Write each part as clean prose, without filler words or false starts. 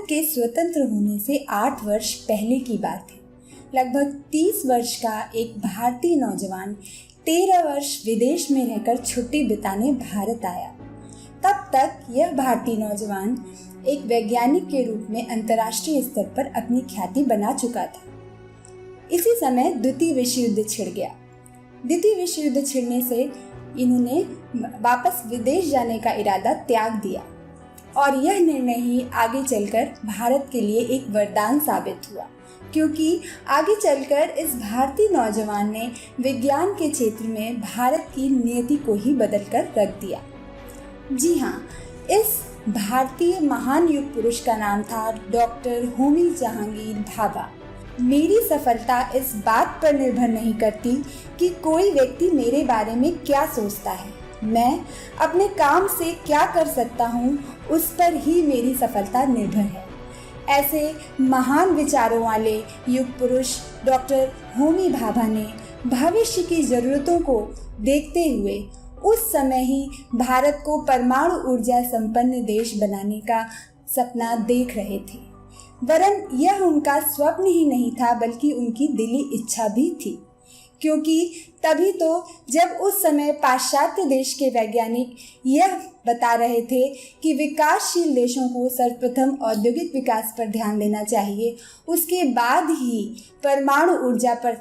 के स्वतंत्र होने से 8 वर्ष पहले की बात है। लगभग 30 वर्ष का एक भारतीय नौजवान 13 वर्ष विदेश में रहकर छुट्टी बिताने भारत आया। तब तक यह भारतीय नौजवान एक वैज्ञानिक के रूप में अंतर्राष्ट्रीय स्तर पर अपनी ख्याति बना चुका था। इसी समय द्वितीय विश्व युद्ध छिड़ गया। द्वितीय विश्व युद्ध छिड़ने से इन्होंने वापस विदेश जाने का इरादा त्याग दिया और यह निर्णय ही आगे चलकर भारत के लिए एक वरदान साबित हुआ, क्योंकि आगे चलकर इस भारतीय नौजवान ने विज्ञान के क्षेत्र में भारत की नियति को ही बदलकर रख दिया। जी हाँ, इस भारतीय महान युग पुरुष का नाम था डॉक्टर होमी जहांगीर भाभा। मेरी सफलता इस बात पर निर्भर नहीं करती कि कोई व्यक्ति मेरे बारे में क्या सोचता है। मैं अपने काम से क्या कर सकता हूँ, उस पर ही मेरी सफलता निर्भर है। ऐसे महान विचारों वाले युग पुरुष डॉक्टर होमी भाभा ने भविष्य की ज़रूरतों को देखते हुए उस समय ही भारत को परमाणु ऊर्जा संपन्न देश बनाने का सपना देख रहे थे। वरन यह उनका स्वप्न ही नहीं था, बल्कि उनकी दिली इच्छा भी थी, क्योंकि तभी तो जब उस समय पाश्चात्य देश के वैज्ञानिक यह बता रहे थे कि विकासशील देशों को सर्वप्रथम औद्योगिक विकास पर ध्यान देना चाहिए, उसके बाद ही परमाणु ऊर्जा पर।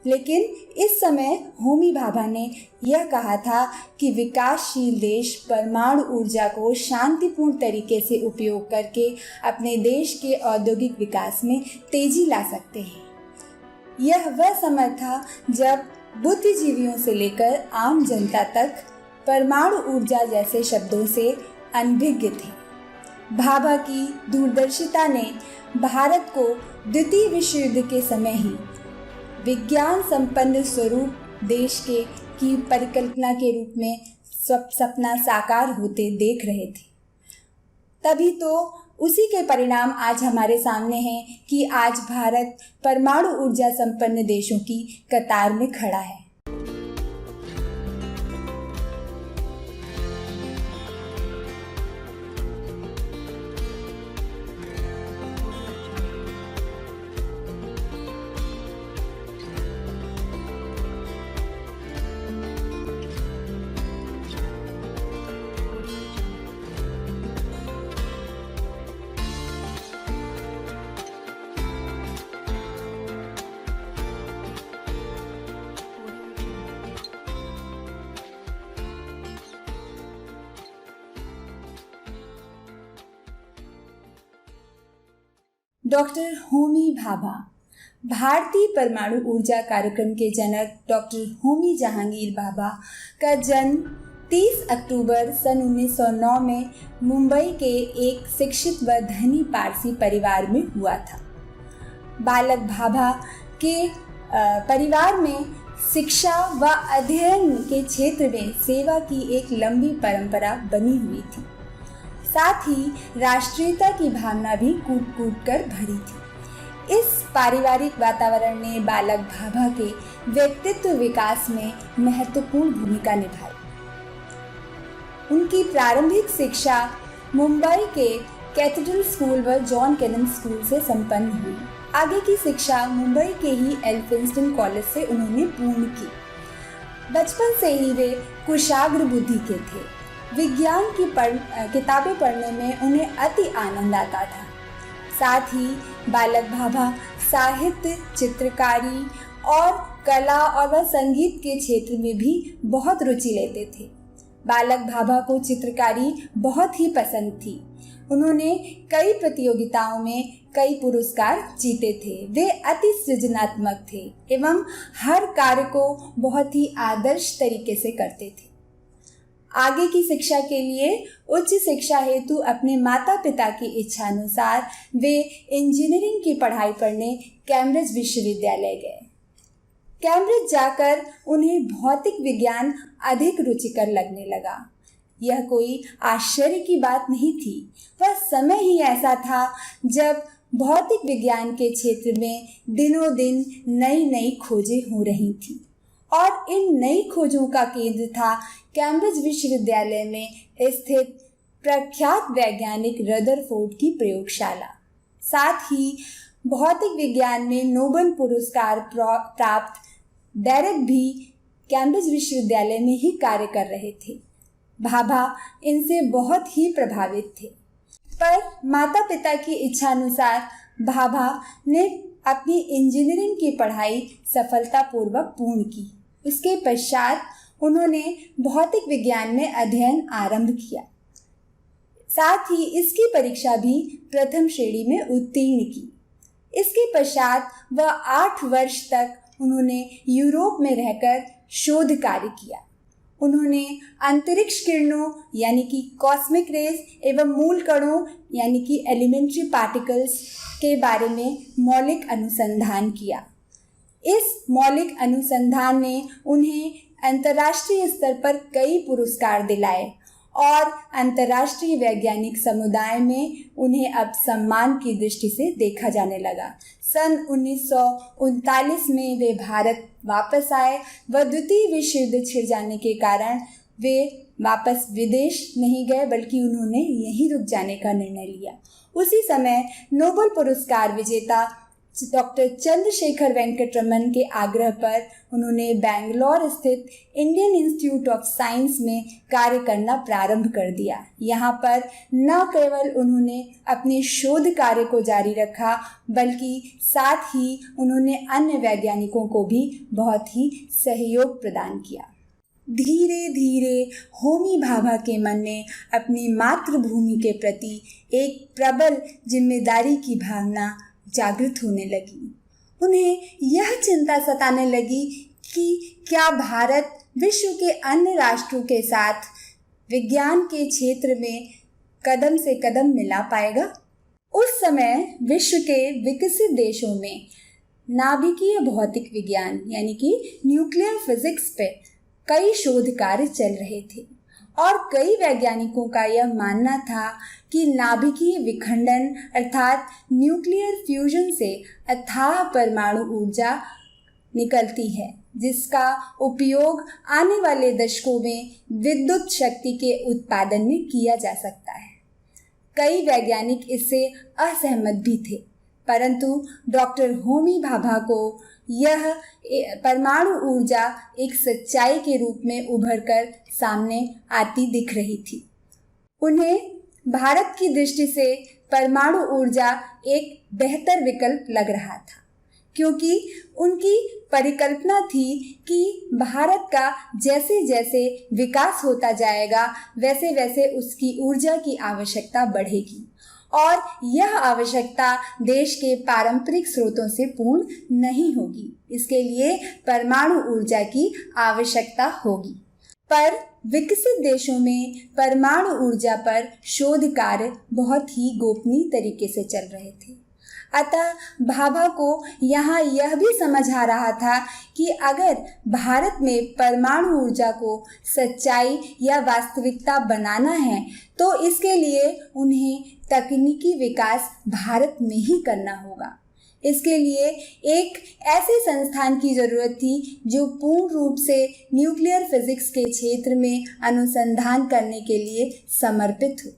लेकिन इस समय होमी भाभा ने यह कहा था कि विकासशील देश परमाणु ऊर्जा को शांतिपूर्ण तरीके से उपयोग करके अपने देश के औद्योगिक विकास में तेजी ला सकते हैं। यह वह समय था जब बुद्धिजीवियों से लेकर आम जनता तक परमाणु ऊर्जा जैसे शब्दों से अनभिज्ञ थे। भाभा की दूरदर्शिता ने भारत को द्वितीय विश्व युद्ध के समय ही विज्ञान संपन्न स्वरूप देश की परिकल्पना के रूप में सपना साकार होते देख रहे थे। तभी तो उसी के परिणाम आज हमारे सामने हैं कि आज भारत परमाणु ऊर्जा संपन्न देशों की कतार में खड़ा है। डॉक्टर होमी भाभा। भारतीय परमाणु ऊर्जा कार्यक्रम के जनक डॉक्टर होमी जहांगीर भाभा का जन्म 30 अक्टूबर सन 1909 में मुंबई के एक शिक्षित व धनी पारसी परिवार में हुआ था। बालक भाभा के परिवार में शिक्षा व अध्ययन के क्षेत्र में सेवा की एक लंबी परंपरा बनी हुई थी। साथ ही राष्ट्रीयता की भावना भी कूट कूट कर भरी थी। इस पारिवारिक वातावरण ने बालक भाभा के व्यक्तित्व विकास में महत्वपूर्ण भूमिका निभाई। उनकी प्रारंभिक शिक्षा मुंबई के कैथेड्रल स्कूल व जॉन केनन स्कूल से संपन्न हुई। आगे की शिक्षा मुंबई के ही एल्फिंस्टन कॉलेज से उन्होंने पूर्ण की। बचपन से ही वे कुशाग्र बुद्धि के थे। विज्ञान की किताबें पढ़ने में उन्हें अति आनंद आता था। साथ ही बालक भाभा साहित्य, चित्रकारी और कला और वह संगीत के क्षेत्र में भी बहुत रुचि लेते थे। बालक भाभा को चित्रकारी बहुत ही पसंद थी। उन्होंने कई प्रतियोगिताओं में कई पुरस्कार जीते थे। वे अति सृजनात्मक थे एवं हर कार्य को बहुत ही आदर्श तरीके से करते थे। आगे की शिक्षा के लिए उच्च शिक्षा हेतु अपने माता पिता की इच्छानुसार वे इंजीनियरिंग की पढ़ाई पढ़ने कैम्ब्रिज विश्वविद्यालय गए। कैम्ब्रिज जाकर उन्हें भौतिक विज्ञान अधिक रुचिकर लगने लगा। यह कोई आश्चर्य की बात नहीं थी। वह समय ही ऐसा था जब भौतिक विज्ञान के क्षेत्र में दिनों दिन नई नई खोजें हो रही थी और इन नई खोजों का केंद्र था कैम्ब्रिज विश्वविद्यालय में स्थित प्रख्यात वैज्ञानिक रदरफोर्ड की प्रयोगशाला। साथ ही भौतिक विज्ञान में नोबेल पुरस्कार प्राप्त डेरेक भी कैम्ब्रिज विश्वविद्यालय में ही कार्य कर रहे थे। भाभा इनसे बहुत ही प्रभावित थे, पर माता पिता की इच्छा अनुसार भाभा ने अपनी इंजीनियरिंग की पढ़ाई सफलतापूर्वक पूर्ण की। उसके पश्चात उन्होंने भौतिक विज्ञान में अध्ययन आरंभ किया, साथ ही इसकी परीक्षा भी प्रथम श्रेणी में उत्तीर्ण की। इसके पश्चात वह 8 वर्ष तक उन्होंने यूरोप में रहकर शोध कार्य किया। उन्होंने अंतरिक्ष किरणों यानी कि कॉस्मिक रेज एवं मूल कणों यानी कि एलिमेंट्री पार्टिकल्स के बारे में मौलिक अनुसंधान किया। इस मौलिक अनुसंधान ने उन्हें अंतर्राष्ट्रीय स्तर पर कई पुरस्कार दिलाए और अंतर्राष्ट्रीय वैज्ञानिक समुदाय में उन्हें अब सम्मान की दृष्टि से देखा जाने लगा। सन 1939 में वे भारत वापस आए व द्वितीय विश्व युद्ध छिड़ जाने के कारण वे वापस विदेश नहीं गए, बल्कि उन्होंने यहीं रुक जाने का निर्णय लिया। उसी समय नोबेल पुरस्कार विजेता डॉक्टर चंद्रशेखर वेंकट रमन के आग्रह पर उन्होंने बेंगलोर स्थित इंडियन इंस्टीट्यूट ऑफ साइंस में कार्य करना प्रारंभ कर दिया। यहाँ पर न केवल उन्होंने अपने शोध कार्य को जारी रखा, बल्कि साथ ही उन्होंने अन्य वैज्ञानिकों को भी बहुत ही सहयोग प्रदान किया। धीरे धीरे होमी भाभा के मन में अपनी मातृभूमि के प्रति एक प्रबल जिम्मेदारी की भावना जागृत होने लगी। उन्हें यह चिंता सताने लगी कि क्या भारत विश्व के अन्य राष्ट्रों के साथ विज्ञान के क्षेत्र में कदम से कदम मिला पाएगा। उस समय विश्व के विकसित देशों में नाभिकीय भौतिक विज्ञान यानी कि न्यूक्लियर फिजिक्स पे कई शोध कार्य चल रहे थे और कई वैज्ञानिकों का यह मानना था कि नाभिकीय विखंडन अर्थात न्यूक्लियर फ्यूजन से अथाह परमाणु ऊर्जा निकलती है, जिसका उपयोग आने वाले दशकों में विद्युत शक्ति के उत्पादन में किया जा सकता है। कई वैज्ञानिक इससे असहमत भी थे, परंतु डॉक्टर होमी भाभा को यह परमाणु ऊर्जा एक सच्चाई के रूप में उभरकर सामने आती दिख रही थी। उन्हें भारत की दृष्टि से परमाणु ऊर्जा एक बेहतर विकल्प लग रहा था, क्योंकि उनकी परिकल्पना थी कि भारत का जैसे जैसे विकास होता जाएगा वैसे वैसे उसकी ऊर्जा की आवश्यकता बढ़ेगी और यह आवश्यकता देश के पारंपरिक स्रोतों से पूर्ण नहीं होगी। इसके लिए परमाणु ऊर्जा की आवश्यकता होगी। पर विकसित देशों में परमाणु ऊर्जा पर शोध कार्य बहुत ही गोपनीय तरीके से चल रहे थे। अतः भाभा को यहाँ यह भी समझ आ रहा था कि अगर भारत में परमाणु ऊर्जा को सच्चाई या वास्तविकता बनाना है तो इसके लिए उन्हें तकनीकी विकास भारत में ही करना होगा। इसके लिए एक ऐसे संस्थान की ज़रूरत थी जो पूर्ण रूप से न्यूक्लियर फिजिक्स के क्षेत्र में अनुसंधान करने के लिए समर्पित हो।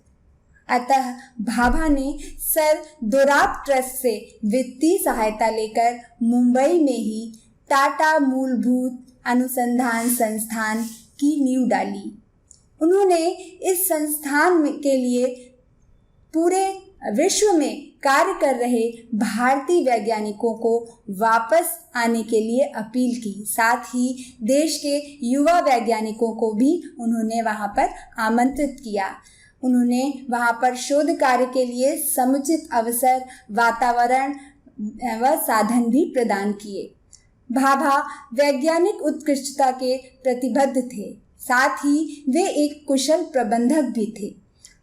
अतः भाभा ने सर दोराब ट्रस्ट से वित्तीय सहायता लेकर मुंबई में ही टाटा मूलभूत अनुसंधान संस्थान की नींव डाली। उन्होंने इस संस्थान के लिए पूरे विश्व में कार्य कर रहे भारतीय वैज्ञानिकों को वापस आने के लिए अपील की। साथ ही देश के युवा वैज्ञानिकों को भी उन्होंने वहां पर आमंत्रित किया। उन्होंने वहां पर शोध कार्य के लिए समुचित अवसर, वातावरण व साधन भी प्रदान किए। भाभा वैज्ञानिक उत्कृष्टता के प्रतिबद्ध थे, साथ ही वे एक कुशल प्रबंधक भी थे।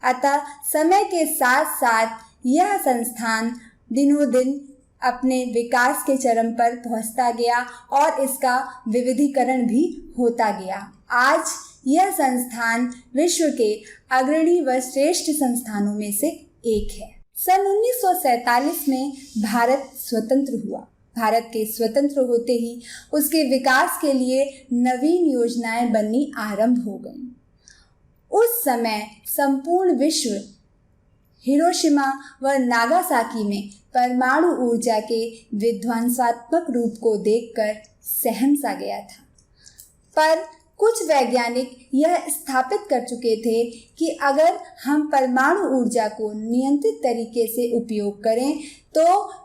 अतः समय के साथ साथ यह संस्थान दिनों दिन अपने विकास के चरम पर पहुंचता गया और इसका विविधीकरण भी होता गया। आज यह संस्थान विश्व के अग्रणी व श्रेष्ठ संस्थानों में से एक है। सन 1947 में भारत स्वतंत्र हुआ। भारत के स्वतंत्र होते ही उसके विकास के लिए नवीन योजनाएं बननी आरंभ हो गईं। उस समय संपूर्ण विश्व हिरोशिमा व नागासाकी में परमाणु ऊर्जा के विध्वंसात्मक रूप को देखकर सहम सा गया था। पर कुछ वैज्ञानिक यह स्थापित कर चुके थे कि अगर हम परमाणु ऊर्जा को नियंत्रित तरीके से उपयोग करें तो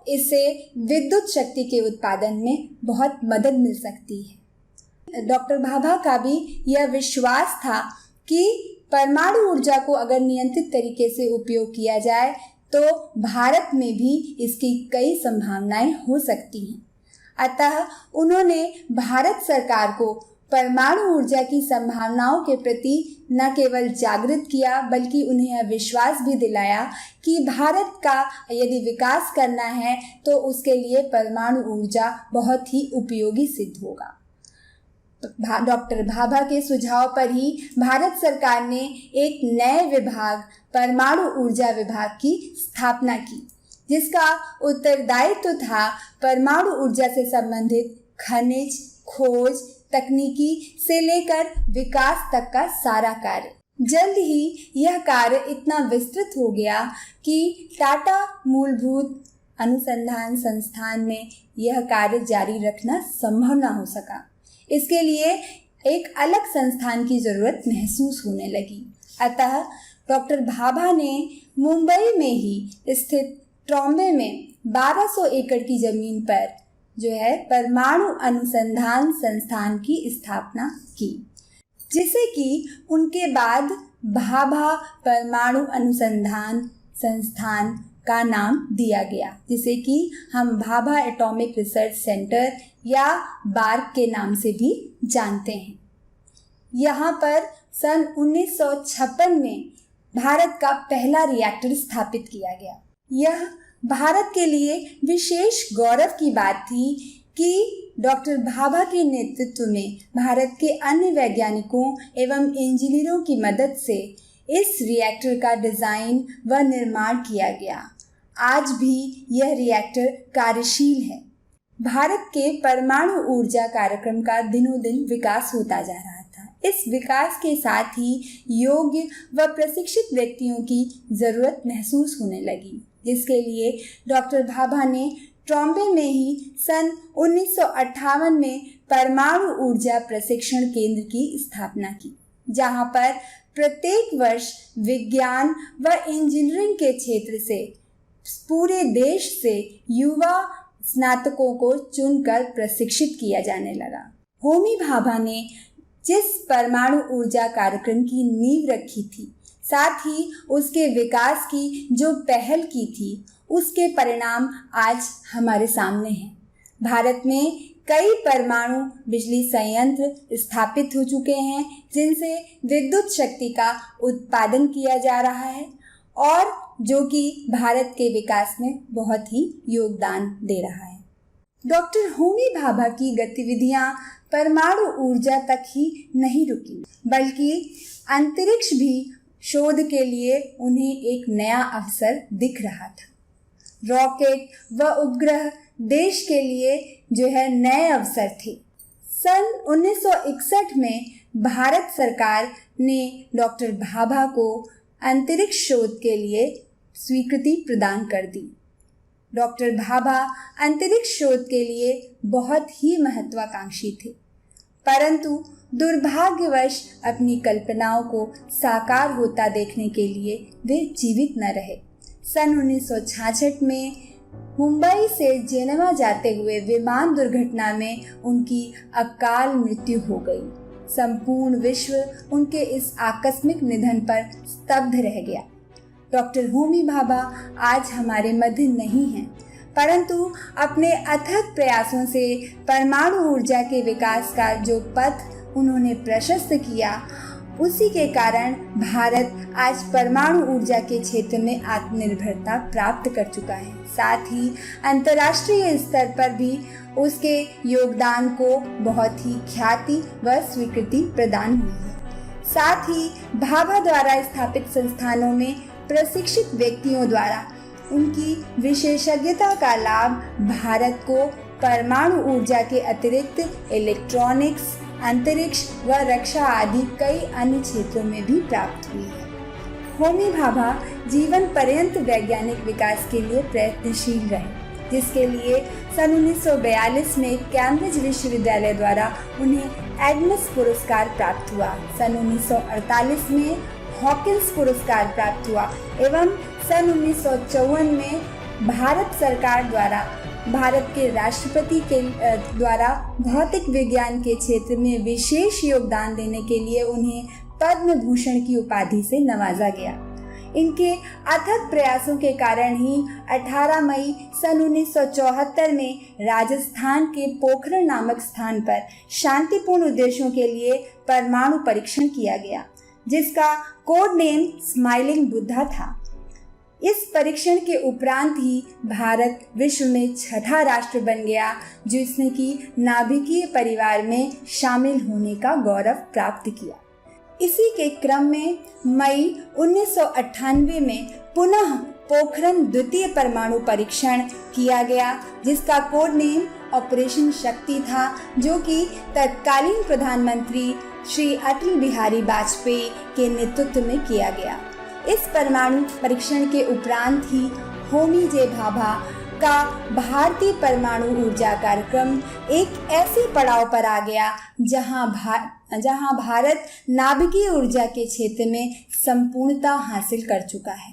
इससे विद्युत शक्ति के उत्पादन में बहुत मदद मिल सकती है। डॉक्टर भाभा का भी यह विश्वास था कि परमाणु ऊर्जा को अगर नियंत्रित तरीके से उपयोग किया जाए तो भारत में भी इसकी कई संभावनाएं हो सकती हैं। अतः उन्होंने भारत सरकार को परमाणु ऊर्जा की संभावनाओं के प्रति न केवल जागृत किया बल्कि उन्हें यह विश्वास भी दिलाया कि भारत का यदि विकास करना है तो उसके लिए परमाणु ऊर्जा बहुत ही उपयोगी सिद्ध होगा। डॉक्टर भाभा के सुझाव पर ही भारत सरकार ने एक नए विभाग परमाणु ऊर्जा विभाग की स्थापना की, जिसका उत्तरदायित्व था परमाणु ऊर्जा से संबंधित खनिज, खोज, तकनीकी से लेकर विकास तक का सारा कार्य। जल्द ही यह कार्य इतना विस्तृत हो गया कि टाटा मूलभूत अनुसंधान संस्थान में यह कार्य जारी रखना संभव न हो सका। इसके लिए एक अलग संस्थान की जरूरत महसूस होने लगी। अतः डॉक्टर भाभा ने मुंबई में ही स्थित ट्रॉम्बे में 1200 एकड़ की जमीन पर परमाणु अनुसंधान संस्थान की स्थापना की, जिसे कि उनके बाद भाभा परमाणु अनुसंधान संस्थान का नाम दिया गया, जिसे कि हम भाभा एटॉमिक रिसर्च सेंटर या बार्क के नाम से भी जानते हैं। यहाँ पर सन 1956 में भारत का पहला रिएक्टर स्थापित किया गया। यह भारत के लिए विशेष गौरव की बात थी कि डॉक्टर भाभा के नेतृत्व में भारत के अन्य वैज्ञानिकों एवं इंजीनियरों की मदद से इस रिएक्टर का डिजाइन व निर्माण किया गया। आज भी यह रिएक्टर कार्यशील है। भारत के परमाणु ऊर्जा कार्यक्रम का दिनों दिन विकास होता जा रहा था। इस विकास के साथ ही योग्य व प्रशिक्षित व्यक्तियों की जरूरत महसूस होने लगी, जिसके लिए डॉक्टर भाभा ने ट्रॉम्बे में ही सन 1958 में परमाणु ऊर्जा प्रशिक्षण केंद्र की स्थापना की, जहां पर प्रत्येक वर्ष विज्ञान व इंजीनियरिंग के क्षेत्र से पूरे देश से युवा स्नातकों को चुनकर प्रशिक्षित किया जाने लगा। होमी भाभा ने जिस परमाणु ऊर्जा कार्यक्रम की नींव रखी थी, साथ ही उसके विकास की जो पहल की थी, उसके परिणाम आज हमारे सामने हैं। भारत में कई परमाणु बिजली संयंत्र स्थापित हो चुके हैं, जिनसे विद्युत शक्ति का उत्पादन किया जा रहा है और जो कि भारत के विकास में बहुत ही योगदान दे रहा है। डॉक्टर होमी भाभा की गतिविधियां परमाणु ऊर्जा तक ही नहीं रुकी, बल्कि अंतरिक्ष भी शोध के लिए उन्हें एक नया अवसर दिख रहा था। रॉकेट व उपग्रह देश के लिए नए अवसर थे। सन 1961 में भारत सरकार ने डॉक्टर भाभा को अंतरिक्ष शोध के लिए स्वीकृति प्रदान कर दी। डॉक्टर भाभा अंतरिक्ष शोध के लिए बहुत ही महत्वाकांक्षी थे, परंतु दुर्भाग्यवश अपनी कल्पनाओं को साकार होता देखने के लिए वे जीवित न रहे। सन 1966 में मुंबई से जेनेवा जाते हुए विमान दुर्घटना में उनकी अकाल मृत्यु हो गई। संपूर्ण विश्व उनके इस आकस्मिक निधन पर स्तब्ध रह गया। डॉक्टर होमी भाभा आज हमारे मध्य नहीं हैं, परंतु अपने अथक प्रयासों से परमाणु ऊर्जा के विकास का जो पथ उन्होंने प्रशस्त किया, उसी के कारण भारत आज परमाणु ऊर्जा के क्षेत्र में आत्मनिर्भरता प्राप्त कर चुका है। साथ ही अंतर्राष्ट्रीय स्तर पर भी उसके योगदान को बहुत ही ख्याति व स्वीकृति प्रदान हुई है। साथ ही भाभा द्वारा स्थापित संस्थानों में प्रशिक्षित व्यक्तियों द्वारा उनकी विशेषज्ञता का लाभ भारत को परमाणु ऊर्जा के अतिरिक्त इलेक्ट्रॉनिक्स, अंतरिक्ष व रक्षा आदि कई अन्य क्षेत्रों में भी प्राप्त हुई है। होमी भाभा जीवन पर्यंत वैज्ञानिक विकास के लिए प्रयत्नशील रहे, जिसके लिए सन 1942 में कैम्ब्रिज विश्वविद्यालय द्वारा उन्हें एडमस पुरस्कार प्राप्त हुआ। सन 1948 में हॉकिंस पुरस्कार प्राप्त हुआ एवं सन 1954 में भारत सरकार द्वारा भारत के राष्ट्रपति के द्वारा भौतिक विज्ञान के क्षेत्र में विशेष योगदान देने के लिए उन्हें पद्म भूषण की उपाधि से नवाजा गया। इनके अथक प्रयासों के कारण ही 18 मई सन 1974 में राजस्थान के पोखरण नामक स्थान पर शांतिपूर्ण उद्देश्यों के लिए परमाणु परीक्षण किया गया, जिसका कोड नेम स्माइलिंग बुद्धा था। इस परीक्षण के उपरांत ही भारत विश्व में छठा राष्ट्र बन गया जिसने कि नाभिकीय परिवार में शामिल होने का गौरव प्राप्त किया। इसी के क्रम में मई 1998 में पुनः पोखरण द्वितीय परमाणु परीक्षण किया गया, जिसका कोड नेम ऑपरेशन शक्ति था, जो कि तत्कालीन प्रधानमंत्री श्री अटल बिहारी वाजपेयी के नेतृत्व में किया गया। इस परमाणु परीक्षण के उपरांत ही होमी जे भाभा का भारतीय परमाणु ऊर्जा कार्यक्रम एक ऐसे पड़ाव पर आ गया जहां भारत नाभिकीय ऊर्जा के क्षेत्र में संपूर्णता हासिल कर चुका है।